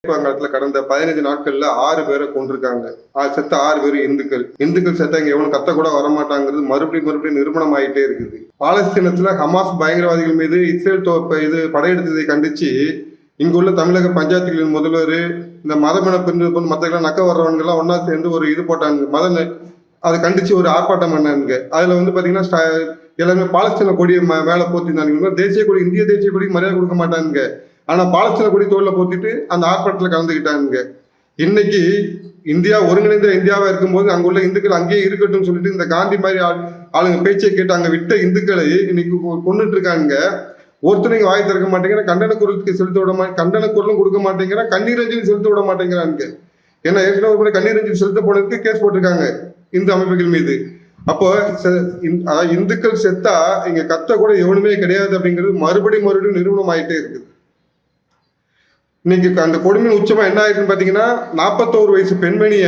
காலத்துல கடந்த 15 நாட்கள்ல 6 பேரை கொண்டிருக்காங்க. செத்த 6 பேர் இந்துக்கள் செத்த இங்க எவனும் கத்த கூட வரமாட்டாங்கிறது மறுபடியும் நிரூபணம் ஆயிட்டே இருக்குது. பாலஸ்தீனத்துல ஹமாஸ் பயங்கரவாதிகள் மீது இஸ்ரேல் இது படையெடுத்ததை கண்டிச்சு இங்குள்ள தமிழக பஞ்சாயத்துகளின் முதல்வர் இந்த மதமென பிரிந்து மற்றெல்லாம் நக்க வர்றவங்கெல்லாம் ஒன்னா சேர்ந்து ஒரு இது போட்டாங்க. அதை கண்டிச்சு ஒரு ஆர்ப்பாட்டம் பண்ணானுங்க. அதுல பாத்தீங்கன்னா எல்லாருமே பாலஸ்தீன கொடியை மேல போத்திருந்தாங்க. இந்திய தேசிய கொடிக்கு மரியாதை கொடுக்க மாட்டானுங்க. ஆனா பாலஸ்தீன கொடி தோல்ல போத்திட்டு அந்த ஆர்ப்பாட்டத்துல கலந்துக்கிட்டாங்க. இன்னைக்கு இந்தியா ஒருங்கிணைந்த இந்தியாவா இருக்கும்போது அங்குள்ள இந்துக்கள் அங்கேயே இருக்கட்டும் சொல்லிட்டு இந்த காந்தி மாதிரி ஆளுங்க பேச்சை கேட்டு அங்க விட்ட இந்துக்களை இன்னைக்கு கொண்டுட்டு இருக்காங்க. ஒருத்தனையும் வாய் திறக்க மாட்டேங்கிற, கண்டன குரலுக்கு செலுத்த விட கண்டன குரலும் கொடுக்க மாட்டேங்கிறான், கண்ணீரஞ்சலி செலுத்த விட மாட்டேங்கிறாங்க. ஏன்னா ஏற்கனவே கண்ணீரஞ்சலி செலுத்த போனதுக்கு கேஸ் போட்டிருக்காங்க இந்து அமைப்புகள் மீது. அப்போ இந்துக்கள் செத்தா இங்க கத்த கூட எவனுமே கிடையாது அப்படிங்கிறது மறுபடியும் நிரூபணம் ஆயிட்டே இருக்குது. இன்னைக்கு அந்த கொடுமையின் உச்சமா என்ன ஆயிருக்குன்னு பாத்தீங்கன்னா, 41 வயசு பெண்மணிய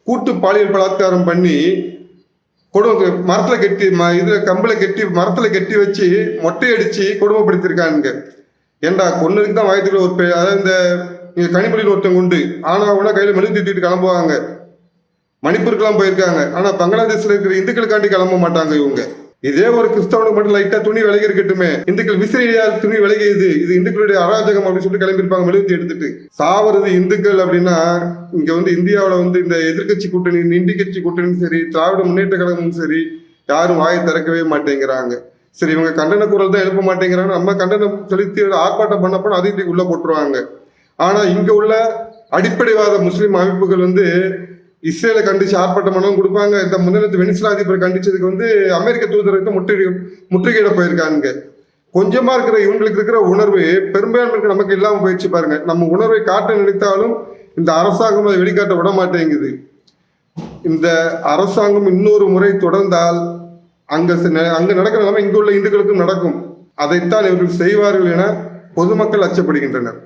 கூட்டு பாலியல் பலாத்காரம் பண்ணி மரத்துல கட்டி கம்பளை கட்டி மரத்துல கட்டி வச்சு மொட்டை அடிச்சு கொடுமைப்படுத்திருக்காங்க. ஏண்டா கொன்னதுக்கு தான் வாயத்துக்குள்ள ஒரு அதாவது இந்த கனிமொழியில் ஒருத்தவங்க உண்டு. ஆனா கையில மெழுகு தூக்கிட்டு கிளம்புவாங்க. மணிப்பூருக்கெல்லாம் போயிருக்காங்க. ஆனா பங்களாதேஷ்ல இருக்கிற இந்துக்களுக்காண்டி கிளம்ப மாட்டாங்க இவங்க. இதே ஒரு கிறிஸ்தவனுக்கு மட்டும் லைட்டா துணி விலகி இருக்கட்டுமே, இந்துக்கள் விசிறியா துணி விலகியது, இது இந்துக்களுடைய அராஜகம் அப்படின்னு சொல்லிட்டு கிளம்பியிருப்பாங்க மெழுகுத்தி எடுத்துட்டு. சாவறது இந்துக்கள் அப்படின்னா இங்க இந்தியாவில இந்த எதிர்கட்சி கூட்டணி, இந்தி கட்சி கூட்டணியும் சரி, திராவிட முன்னேற்ற கழகமும் சரி, யாரும் வாயை திறக்கவே மாட்டேங்கிறாங்க. சரி, இவங்க கண்டன குரல் தான் எழுப்ப மாட்டேங்கிறாங்க. நம்ம கண்டனம் செலுத்தி ஆர்ப்பாட்டம் பண்ணப்போ அதையும் உள்ள போட்டுருவாங்க. ஆனா இங்க உள்ள அடிப்படைவாத முஸ்லிம் அமைப்புகள் இஸ்ரேலை கண்டிச்சு ஆர்ப்பாட்டம் பண்ணவும் கொடுப்பாங்க. இந்த முன்னெடுத்து வெனிசுலா அதிபரை கண்டிச்சதுக்கு அமெரிக்க தூதரகத்தை முற்றுகையிட போயிருக்காங்க. கொஞ்சமா இருக்கிற இவங்களுக்கு இருக்கிற உணர்வு பெரும்பான்மைக்கு நமக்கு இல்லாம போயிடுச்சு பாருங்க. நம்ம உணர்வை காட்ட நினைத்தாலும் இந்த அரசாங்கம் அதை வெளிக்காட்ட விட மாட்டேங்குது. இந்த அரசாங்கம் இன்னொரு முறை தொடர்ந்தால் அங்க நடக்கிற நிலைமை இங்குள்ள இந்துக்களுக்கும் நடக்கும். அதைத்தான் இவர்கள் செய்வார்கள் என பொதுமக்கள் அச்சப்படுகின்றனர்.